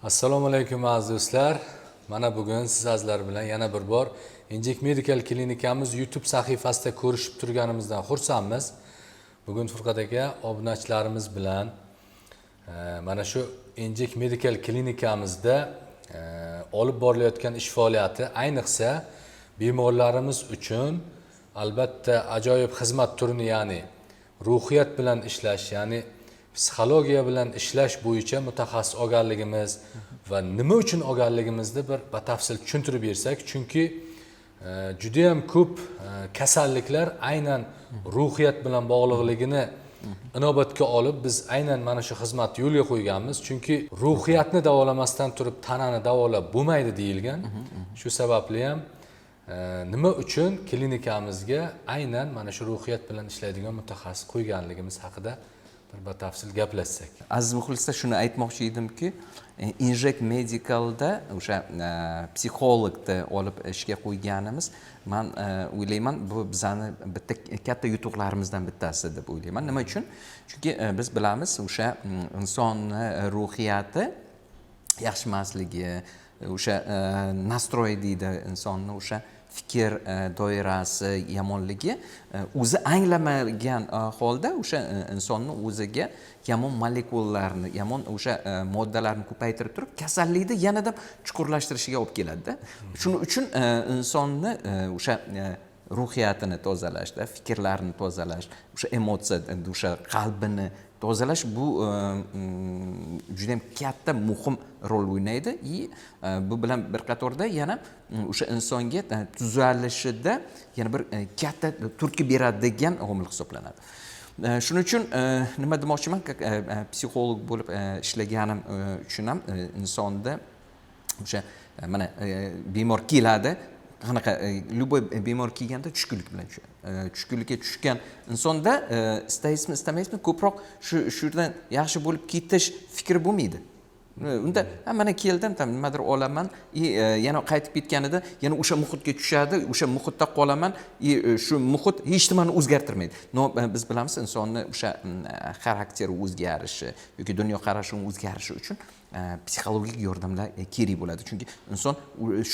Assalomu alaykum aziz do'stlar. Mana bugun siz azizlar bilan yana bir bor Injek Medical klinikamiz YouTube sahifasida ko'rishib turganimizdan xursandmiz. Bugun Furqat aka obunachilarimiz bilan mana shu Injek Medical klinikamizda olib borilayotgan ish faoliyati, ayniqsa bemorlarimiz uchun albatta ajoyib xizmat turini, ya'ni ruhiyat bilan ishlash, ya'ni psixologiya bilan ishlash bo'yicha mutaxassis olganligimiz va nima uchun olganligimizni bir batafsil tushuntirib bersak, chunki juda ham ko'p kasalliklar aynan ruhiyat bilan bog'liqligini inobatga olib biz aynan mana shu xizmatni yo'lga qo'yganmiz. Chunki ruhiyatni davolamasdan turib tanani davolab bo'lmaydi deyilgan. Shu sababli ham nima uchun klinikamizga aynan mana shu ruhiyat bilan ishlaydigan mutaxassis qo'yganligimiz haqida bir batafsil gaplashsak. Aziz muxlislar, shuni aytmoqchi edimki, Injek Medicalda o'sha psixologni olib ishga qo'yganimiz, men o'ylayman, bu bizani bitta katta yutuqlarimizdan bittasi deb o'ylayman. Nima uchun? Chunki biz bilamiz, o'sha insonni ruhiyati yaxshi emasligi, o'sha nastroy deydi insonni, o'sha fikr doirasi yomonligi o'zi anglamagan holda o'sha insonni o'ziga yomon molekulalarni, yomon o'sha moddalarni ko'paytirib turib, kasallikni yanada chuqurlashtirishiga olib keladi-da. Shuning uchun insonni o'sha ruhiyatini tozalashda, fikrlarini tozalash, o'sha emotsiya, o'sha qalbini tozalash bu juda ham katta muhim rol o'ynaydi. Bu bilan bir qatorda yana o'sha insonga tuzalishida yana bir katta turtki beradigan omil hisoblanadi. Shuning uchun nima demoqchiman, psixolog bo'lib ishlaganim uchun ham insonda o'sha mana bemor keladi, qanaqa любой bemor kelganda tushkunlik bilan tushadi. Tushkunlikka tushgan insonda istaysizmi istamaysizmi ko'proq shundan yaxshi bo'lib ketish fikri bo'lmaydi. Unda mana keldim, nimadir olaman, yana qaytib ketganida yana o'sha muhitga tushadi, o'sha muhitda qolaman, shu muhit hech nimani o'zgartirmaydi. Biz bilamiz, insonni o'sha xarakteri o'zgarishi yoki dunyo qarashining o'zgarishi uchun psixologik yordamlar kerak bo'ladi. Chunki inson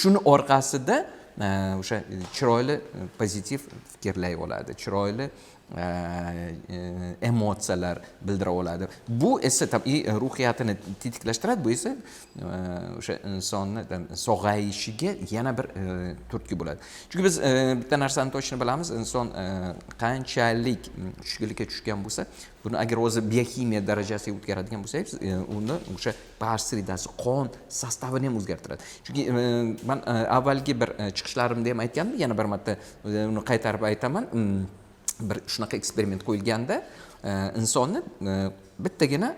shuni orqasida o'sha chiroyli pozitiv fikrlay oladi, chiroyli emotsiyalar bildira oladi. Bu esa ruhiyatini tetiklashtiradi, bu esa o'sha insonni sog'ayishiga yana bir turtki bo'ladi. Chunki biz bitta narsani to'g'ri bilamiz, inson qanchalik tushkunlikka tushgan bo'lsa, buni agar o'zi biokimiya darajasiga o'tkazadigan bo'lsak, uni o'sha pH sredasi, qon sostavini ham o'zgartiradi. Chunki men avvalgi bir chiqishlarimda ham aytgandim, yana bir marta uni qaytarib aytaman. Bir shunaqa eksperiment qo'yilganda, insonni bittagina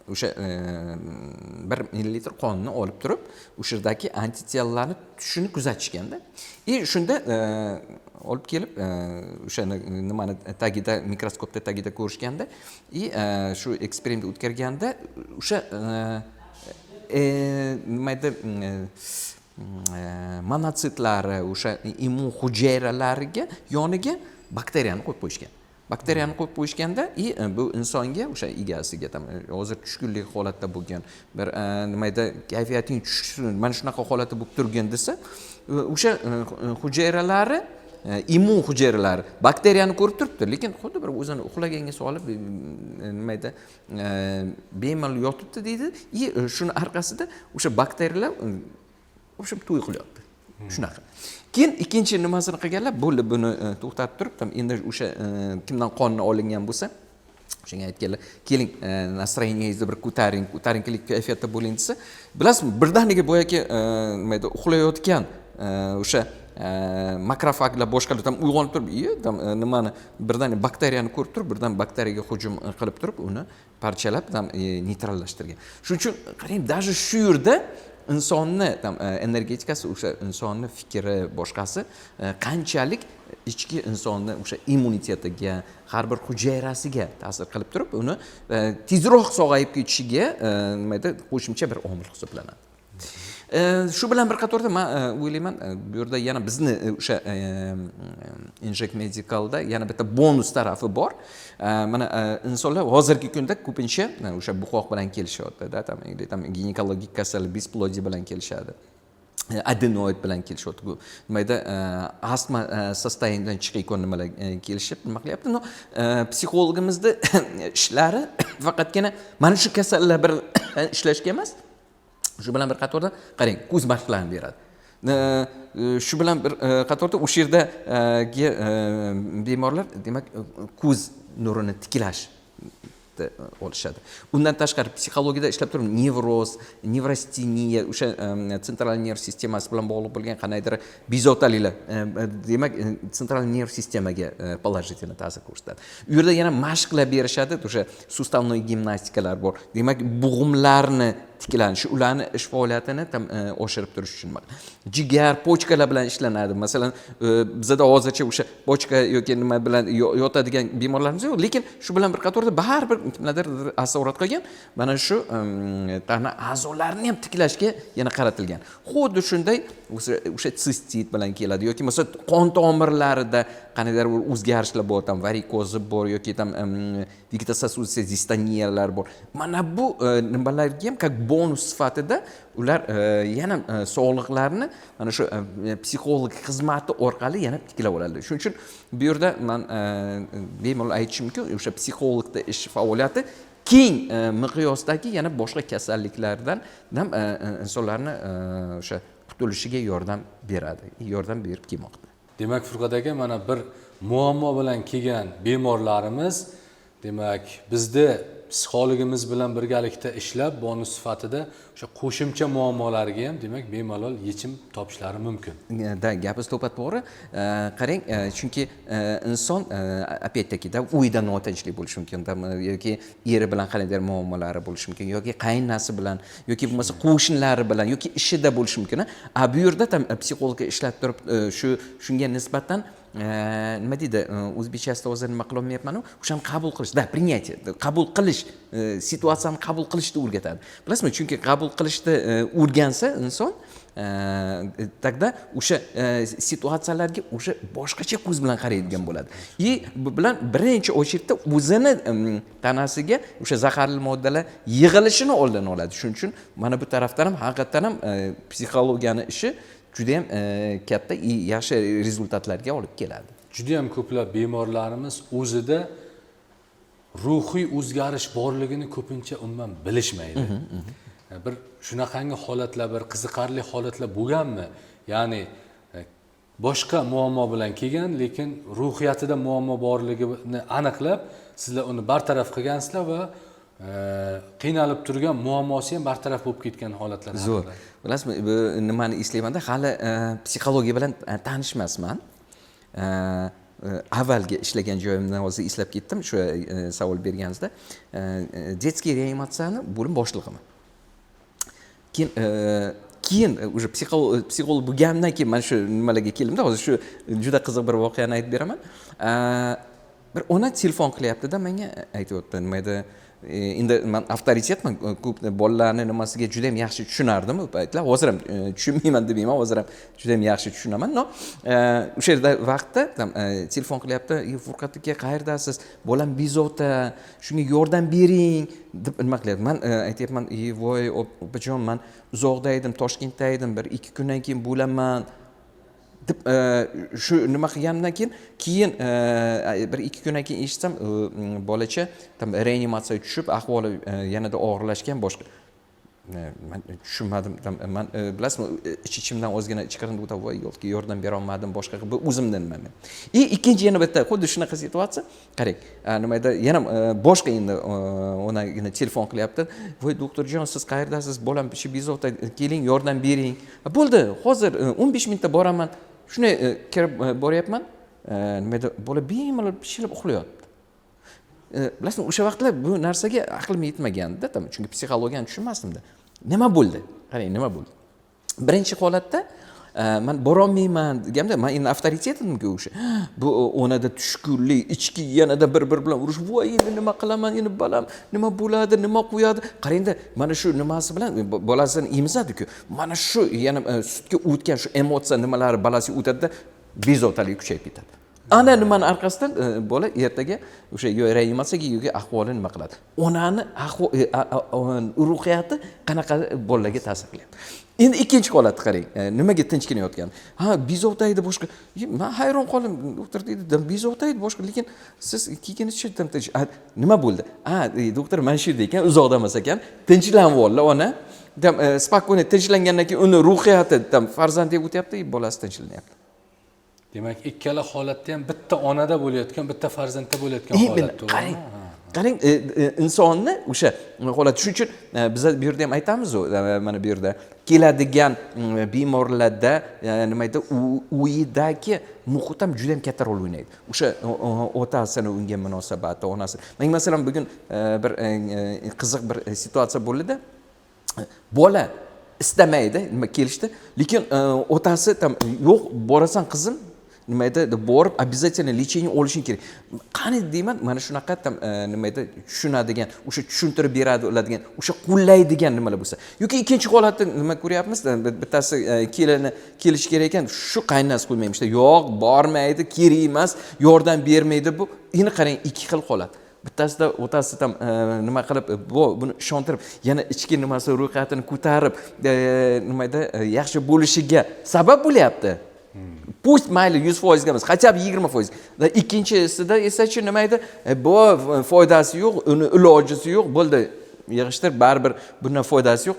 o'sha 1 millilitr qonni olib turib, o'sha yerdagi antitelalarni tushini kuzatishganda, shunda olib kelib o'sha nimani tagida, mikroskopda tagida ko'rishganda, shu eksperiment o'tkazganda o'sha nima edi, monotsitlari, o'sha immun hujayralariga yoniga bakteriyani qo'yib qo'yishgan. Bakteriyani qo'yib qo'yishganda, bu insonga, o'sha egasiga, hozir tushkunlik holatda bo'lgan, bir nima edi, kayfiyating tushsin, mana shunaqa holatda bo'lib turgan desa, o'sha hujayralari, immun hujayralari bakteriyani ko'rib turibdi, lekin xuddi bir o'zini uxlaganga solib, nima edi, bemalol yotibdi deydi. Shuni orqasida o'sha bakteriyalar o'sha to'y qilyapti. Shunaqa. Keyin ikkinchi nimasini qilganlar, bo'ldi, buni to'xtatib turib, endi o'sha kimdan qonni olingan bo'lsa, o'shanga aytganlar, keling, nastroyeniyangizni bir ko'tarinkilik kayfiyatda bo'ling desa, bilasizmi, birdaniga boyagi nima edi, uxlayotgan o'sha makrofaglar boshqalar uyg'onib turib, nimani birdaniga bakteriyani ko'rib turib, birdan bakteriyaga hujum qilib turib, uni parchalab neytrallashtirgan. Shuning uchun qarang, даже shu yerda insonni energetikasi, o'sha insonni fikri, boshqasi qanchalik ichki insonni o'sha immunitetiga, har bir hujayrasiga ta'sir qilib turib, uni tezroq sog'ayib ketishiga nima edi, qo'shimcha bir omil hisoblanadi. Shu bilan bir qatorda men o'ylayman, bu yerda yana bizni o'sha Inject Medicalda yana bitta bonus tarafi bor. Mana insonlar hozirgi kunda ko'pincha o'sha buqoq bilan kelishyapti-da, tam ginekologik kasallik, besplodiyya bilan kelishadi. Adenoid bilan kelishyapti. Bu nimayda astma sostoyenidan chiqayotgan nimalar kelishib, nima qilyapti? No, psixologimizda ishlari faqatgina mana shu kasallar bir ishlashga emas. Shu bilan bir qatorda qarang, ko'z mashqlarini beradi. Shu bilan bir qatorda o'sha yerdagi bemorlar, demak, ko'z nurini tiklash olishadi. Undan tashqari psixologiyada ishlab turib nevroz, nevrosteniya, o'sha sentral nerv sistemasi bilan bog'liq bo'lgan qandaydir bezovtaliklar, demak, sentral nerv sistemaga положительный ta'sir ko'rsatadi. U yerda yana mashqlar berishadi, o'sha sustavnoy gimnastikalar bor. Demak, bo'g'imlarni tiklanishi, ularni ish faoliyatini oshirib turish uchun. Jigar, pochkalar bilan ishlanadi. Masalan, bizda hozircha o'sha pochka yoki nima bilan yotadigan bemorlarimiz yo'q, lekin shu bilan bir qatorda baribir kimlardir asorat qilgan, mana shu tana a'zolarini ham tiklashga yana qaratilgan. Xuddi shunday o'sha sistit bilan keladi yoki masalan qon tomirlarida qandaydir bir o'zgarishlar bor, varikozi bor yoki vegetososudsiz distoniyalar bor. Mana bu nimalarga ham как bonus sifatida ular yana sog'liqlarni mana shu psixolog xizmati orqali yana tiklab oladi. Shuning uchun bu yerda men bemalol aytishimki, o'sha psixologda ish faoliyati keng miqyosdagi yana boshqa kasalliklardan ham insonlarni o'sha qutulishiga yordam beradi, yordam berib kelmoqda. Demak, Furqat aka, mana bir muammo bilan kelgan bemorlarimiz, demak, bizda psixologimiz bilan birgalikda ishlab, bonus sifatida o'sha qo'shimcha muammolarga ham, demak, bemalol yechim topishlari mumkin. Gapingiz to'g'ri. Qarang, chunki inson опять-таки uyda notinchlik bo'lishi mumkin, yoki eri bilan qandaydir muammolari bo'lishi mumkin, yoki qaynonasi bilan, yoki bo'lmasa qo'shnilari bilan, yoki ishida bo'lishi mumkin. Bu yerda ham psixologga ishlab turib, shunga nisbatan nima deydi, o'zbekchasida hozir nima qilolmayapman-ku, o'shani qabul qilish, принятие, qabul qilish, situatsiyani qabul qilishni o'rgatadi. Bilasizmi? Chunki qabul qilishni o'rgansa inson, тогда o'sha situatsiyalarga o'sha boshqacha ko'z bilan qaraydigan bo'ladi. Bu bilan birinchi очередda o'zini tanasiga o'sha zaharli moddalar yig'ilishini oldini oladi. Shuning uchun mana bu tarafdan ham haqiqatan ham psixologiyani ishi juda ham katta yaxshi rezultatlarga olib keladi. Juda ham ko'plab bemorlarimiz o'zida ruhiy o'zgarish borligini ko'pincha umuman bilishmaydi. Bir shunaqangi holatlar, bir qiziqarli holatlar bo'lganmi? Ya'ni boshqa muammo bilan kelgan, lekin ruhiyatida muammo borligini aniqlab, sizlar uni bartaraf qilgansizlar va qiynalib turgan muammosi ham bartaraf bo'lib ketgan holatlar. Zo'r. Bilasizmi, bu nimani eslaymanda, hali psixologiya bilan tanishmasman. Avvalgi ishlagan joyimdan hozir eslab ketdim, shu savol berganingizda. Детский reanimatsiyani bo'lim boshlig'iman. Keyin o'sha psixolog bo'lgandan keyin mana shu nimalarga keldimda, hozir shu juda qiziq bir voqeani aytib beraman. Bir ona telefon qilyapti-da, menga aytayotdi, nima edi, endi men avtoritetman, ko'p bolalarni nimasiga juda ham yaxshi tushunardim u paytlar. Hozir ham tushunmayman demayman, hozir ham juda ham yaxshi tushunaman. No, o'sha yerda vaqtda telefon qilyapti, "Furqat aka, qayerdasiz? Bolam bezovta, shunga yordam bering" deb nima qilyapti. Men aytayapman, "Voy, opajon, men uzoqda edim, Toshkentda edim, bir 2 kundan keyin bo'laman" deb shu nima qilganimdan keyin bir 2 kundan keyin eshitsam, bolacha reanimatsiyaga tushib, ahvoli yanada og'irlashgan, boshqa. Men tushunmadim. Men bilasizmi, ichimdan ozgina chiqarinib o'tib, voy, yo'lga yordam bera olmadim, boshqa bu o'zimdan nimaman. Ikkinchi yana bitta xuddi shunaqa situatsiya. Qarang, nimayda yana boshqa endi onagina telefon qilyapti. "Voy, doktorjon, siz qayerdasiz? Bolam shu bezovta, keling, yordam bering." Bo'ldi, hozir 15 minutda boraman. Shuni kirib boryapman. Nimayda bola bemalol pishilib uxlayapti. Bilasizmi, o'sha vaqtlar bu narsaga aqlim yetmaganda, chunki psixologiyani tushunmasdim-da. Nima bo'ldi? Qarang, nima bo'ldi? Birinchi holatda man borolmayman deganimda man endi avtoritetimga o'sha bu onada tushkunlik ichki yanada bir bilan urush voy endi nima qilaman endi balam nima bo'ladi nima qo'yadi qarangda mana shu nimasi bilan bolasini emizadi-ku mana shu yana sutga o'tgan shu emotsiya nimalari balasiga o'tadida bezovtalik kuchayib ketadi. Ana nimani arkasidan bola ertaga o'sha yo reanimatsiyaga yoki ahvoli nima qiladi. Onani ruhiyati qanaqa bolalarga ta'sir qilyapti. Endi ikkinchi holatni qarang. Nimaga tinchlanayotgan? Ha, bezovtaydi boshqa. Men hayron qoldim. Doktor dedi, bezovtaydi boshqa, lekin siz kiyinishi tinch. Nima bo'ldi? Ha, doktor mana shu ekan, uzoqda emas ekan. Tinchlanib oldi ona. Spokойно tinchlangandan keyin uni ruhiyati farzandiga o'tyapti, bolasi tinchlanyapti. Demak, ikkala holatda ham bitta onada bo'layotgan, bitta farzandda bo'layotgan holat. Qarang, insonni o'sha holat shuning uchun biz bu yerda ham aytamiz-ku, mana bu yerda keladigan bemorlarda nima deydi, uyidagi muhit ham juda ham katta rol o'ynaydi. O'sha otasini unga munosabati, onasi. Men masalan bugun bir qiziq bir situatsiya bo'ldi-da. Bola istamaydi, nima kelishdi, lekin otasi yo'q, borasan qizim, nima edi, borib обязательно lechение olishing kerak. Qani deyman, mana shunaqa nima edi, tushunadigan, o'sha tushuntirib beradi oladigan, o'sha qo'llaydigan nimalar bo'lsa. Yoki ikkinchi holatda nima ko'ryapmiz? Bittasi kelini kelish kerak ekan, shu qaynonasi qo'ymaymiz-da. Yo'q, bormaydi, kerak emas, yordam bermaydi bu. Endi qarang, ikki xil holat. Bittasida otasi nima qilib buni ishontirib, yana ichki nimasi ruhiyatini ko'tarib, nima edi, yaxshi bo'lishiga sabab bo'lyapti. Pust mayli 100% emas, хотя бы 20%. Ikkinchisida esa-chi nima edi? Bu foydasi yo'q, uni ilojisi yo'q, bo'ldi. Yig'ishtir, baribir bundan foydasi yo'q.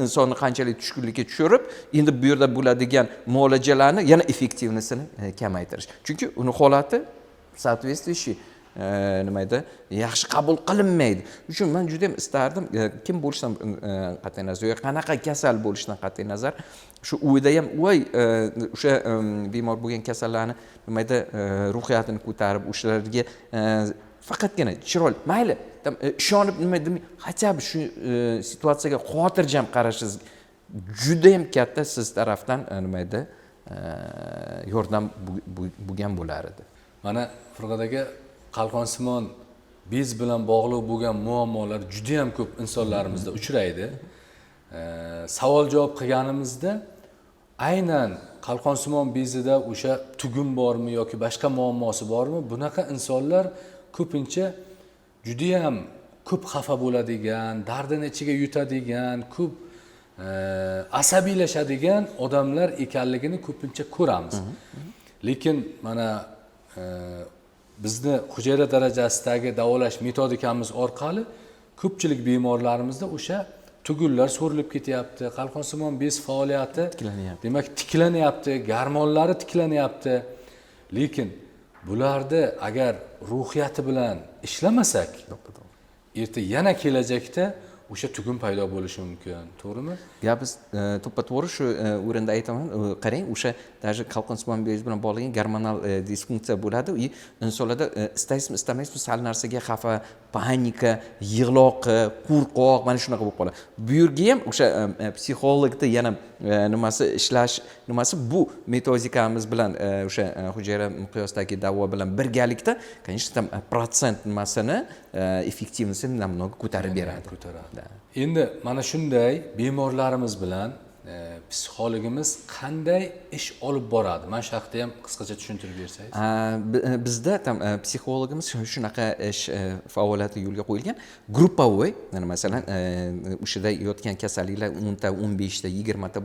Insonni qanchalik tushkunlikka tushirib, endi bu yerda bo'ladigan muolajalarni yana effektivnisini kamaytirish. Chunki uni holati соответствующий nima edi, yaxshi qabul qilinmaydi. Uchun men juda ham istardim, kim bo'lishidan qat'iy nazar, yoki qanaqa kasal bo'lishidan qat'iy nazar, shu uyda ham voy o'sha bemor bo'lgan kasallarni nima edi, ruhiyatini ko'tarib, o'shalarga faqatgina chiroyli, mayli, ishonib nima edi, хотя бы shu situatsiyaga xotirjam qarashingiz juda ham katta siz tarafdan nima edi, yordam bo'lgan bo'lar edi. Mana Furqat aka, qalqonsimon biz bilan bog'liq bo'lgan muammolar juda ham ko'p insonlarimizda uchraydi. Savol-javob qilganimizda aynan qalqonsimon bezida o'sha tugum bormi yoki boshqa muammosi bormi? Bunaqa insonlar ko'pincha juda ham ko'p xafa bo'ladigan, dardini ichiga yutadigan, ko'p asabiylashadigan odamlar ekanligini ko'pincha ko'ramiz. Lekin mana bizni hujayra darajasidagi davolash metodikamiz orqali ko'pchilik bemorlarimizda o'sha tugullar so'rilib ketyapti, qalqonsimon bez faoliyati demak tiklanyapti, gormonlari tiklanyapti. Lekin bularni agar ruhiyati bilan ishlamasak, erta yana kelajakda o'sha tugum paydo bo'lishi mumkin, to'g'rimi? Biz to'ppa-to'g'ri shu o'rinda aytaman, qarang, o'sha даже qalqonsimon bez bilan bog'langan gormonal disfunksiya bo'ladi. Insonlarda istaysizmi, istamaysizmi sal narsaga xafa, panika, yig'loqi, qo'rqoq, mana shunaqa bo'lib qoladi. Bu yerga ham o'sha psixologda yana nimasi ishlash, nimasi bu metodikamiz bilan o'sha hujayra miqyosidagi davo bilan birgalikda, конечно, protsent nimasini effektivnisini namnoga ko'tarib beradi. Endi mana shunday bemorlarimiz bilan psixologimiz qanday ish olib boradi? Mana shu haqida ham qisqacha tushuntirib bersangiz. Bizda psixologimiz shunaqa ish faoliyati yo'lga qo'yilgan. Gruppovoy, masalan, o'shada yotgan kasalliklar 10 ta, 15 ta, 20 ta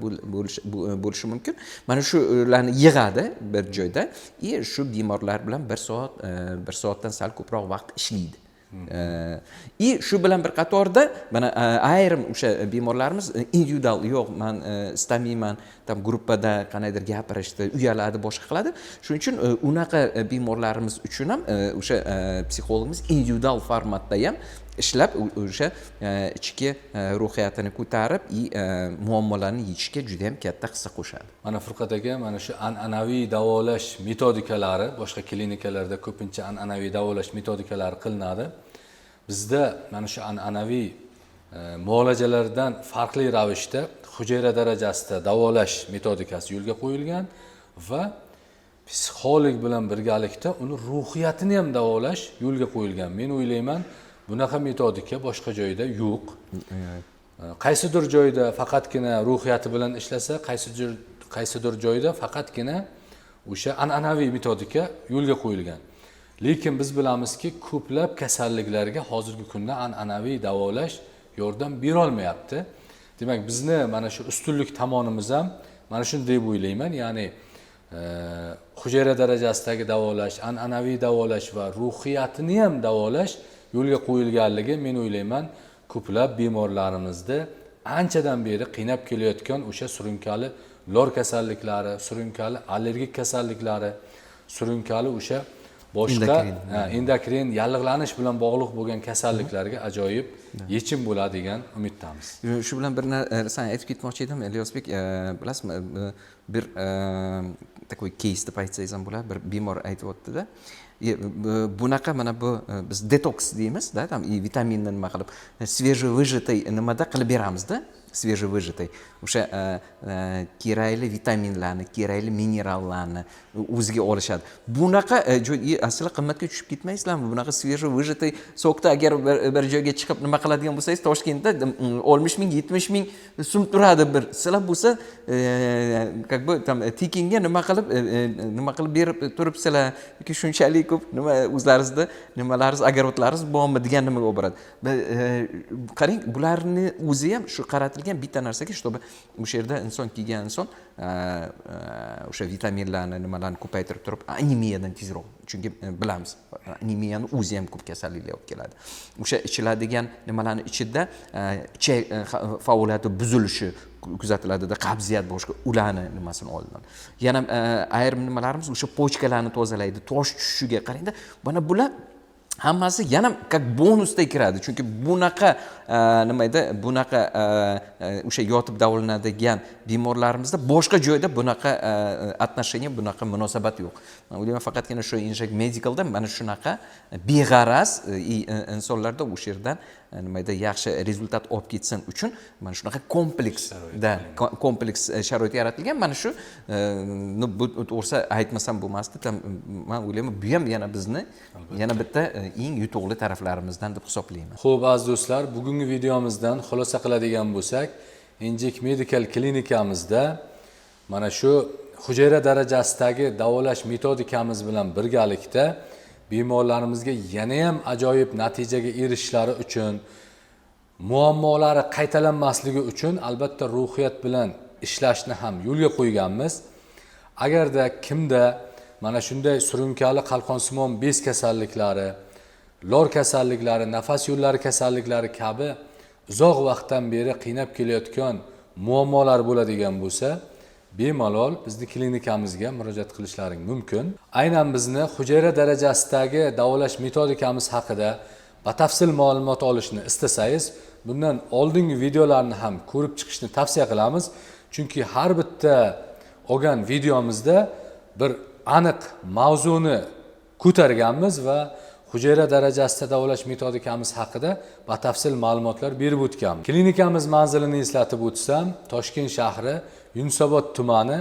bo'lishi mumkin. Mana shularni yig'adi bir joyda, shu bemorlar bilan 1 soatdan sal ko'proq vaqt ishlaydi. Shu bilan bir qatorda mana ayrim o'sha bemorlarimiz individual, yo'q, men istamayman, gruppada qanaydir gapirishdi, uyaladi, boshqa qiladi. Shuning uchun unaqa bemorlarimiz uchun ham o'sha psixologimiz individual formatda ham ishlab o'sha ichki ruhiyatini ko'tarib, muammolarni yechishga juda ham katta hissa qo'shadi. Mana Furqat aka, mana shu an'anaviy davolash metodikalari boshqa klinikalarda ko'pincha an'anaviy davolash metodikalari qilinadi. Bizda mana shu an'anaviy muolajalardan farqli ravishda hujayra darajasida davolash metodikasi yo'lga qo'yilgan va psixolog bilan birgalikda uni ruhiyatini ham davolash yo'lga qo'yilgan. Men o'ylayman, bunaqa metodika boshqa joyda yo'q. Qaysidir joyda faqatgina ruhiyati bilan ishlasa, qaysidir joyda faqatgina o'sha an'anaviy metodika yo'lga qo'yilgan. Lekin biz bilamizki, ko'plab kasalliklarga hozirgi kunda an'anaviy davolash yordam bera olmayapti. Demak, bizni mana shu ustunlik tomonimiz ham mana shuni deb o'ylayman, ya'ni hujayra darajasidagi davolash, an'anaviy davolash va ruhiyatini ham davolash yo'lga qo'yilganligi men o'ylayman, ko'plab bemorlarimizni anchadan beri qiynab kelayotgan o'sha surunkali lor kasalliklari, surunkali allergik kasalliklari, surunkali o'sha boshqa endokrin yallig'lanish bilan bog'liq bo'lgan kasalliklarga ajoyib yechim bo'ladi degan umiddamiz. Shu bilan bir narsani aytib ketmoqchi edim, Ilyosbek, bilasizmi, bir такой кейс deb aytsangiz ham bo'ladi. Bir bemor aytibdi-da, bunaqa mana bu biz detoks deymiz-da, tam vitaminni nima qilib, свежевыжатый nimada qilib beramiz-da, свежевыжатый. O'sha kerakli vitaminlarni, kerakli minerallarni o'ziga olishadi. Bunaqa asli qimmatga tushib ketmaysizlarmi? Bunaqa свежевыжатый sokda agar bir joyga chiqib nima qiladigan bo'lsangiz, Toshkentda 60 ming, 70 ming so'm turadi bir. Sizlar bo'lsa, как бы tam tekinga nima qilib berib turibsizlar, yoki shunchalik ko'p nima o'zlaringizda nimalaringiz, огородlaringiz bormi degan nimaga olib boradi. Qarang, bularni o'zi ham shu qaratilgan bitta narsaga, чтобы o'sha yerda inson kelgan inson o'sha vitaminlarni nimalarni ko'paytirib turib anemiyadan tezroq, chunki bilamiz, anemiyani o'zi ham ko'p kasalliklar olib keladi. O'sha ichiladigan nimalarni ichida ichak faoliyati buzilishi kuzatiladi-da, qabziyat boshqa ularni nimasini olinadi. Yana ayrim nimalarimiz o'sha pochkalarni tozalaydi, tosh tushishiga qarangda, mana bular hammasi yana как bonusda kiradi. Chunki bunaqa nima edi, bunaqa o'sha yotib davolanadigan bemorlarimizda boshqa joyda bunaqa отношение, bunaqa munosabat yo'q. Men o'ylayman, faqatgina shu Inject Medicalda mana shunaqa beg'araz insonlarda o'sha yerdan nima edi, yaxshi rezultat olib ketsin uchun mana shunaqa kompleks sharoit yaratilgan. Mana shu bu to'g'risi aytmasam bo'lmasdi. Men o'ylayman, bu ham yana bizni yana bitta eng yutuqli taraflarimizdan deb hisoblayman. Xo'p, aziz do'stlar, bugungi videomizdan xulosa qiladigan bo'lsak, Inject Medical klinikamizda mana shu hujayra darajasidagi davolash metodikamiz bilan birgalikda bemorlarimizga yana ham ajoyib natijaga erishishlari uchun, muammolari qaytalanmasligi uchun albatta ruhiyat bilan ishlashni ham yo'lga qo'yganmiz. Agarda kimda mana shunday surunkali qalqonsimon bez kasalliklari, lor kasalliklari, nafas yo'llari kasalliklari kabi uzoq vaqtdan beri qiynab kelayotgan muammolar bo'ladigan bo'lsa, bemalol bizni klinikamizga murojaat qilishlaring mumkin. Aynan bizni hujayra darajasidagi davolash metodikamiz haqida batafsil ma'lumot olishni istasangiz, bundan oldingi videolarni ham ko'rib chiqishni tavsiya qilamiz. Chunki har bitta olgan videomizda bir aniq mavzuni ko'targanmiz va hujayra darajasida davolash metodikamiz haqida batafsil ma'lumotlar berib o'tganmiz. Klinikamiz manzilini eslatib o'tsam, Toshkent shahri, Yunusobod tumani,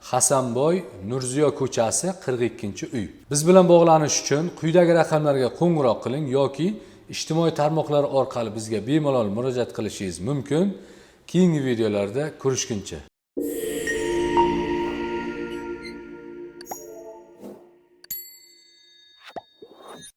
Hasanboy Nurziyo ko'chasi 42-uy. Biz bilan bog'lanish uchun quyidagi raqamlarga qo'ng'iroq qiling yoki ijtimoiy tarmoqlar orqali bizga bemalol murojaat qilishingiz mumkin. Keyingi videolarda ko'rishguncha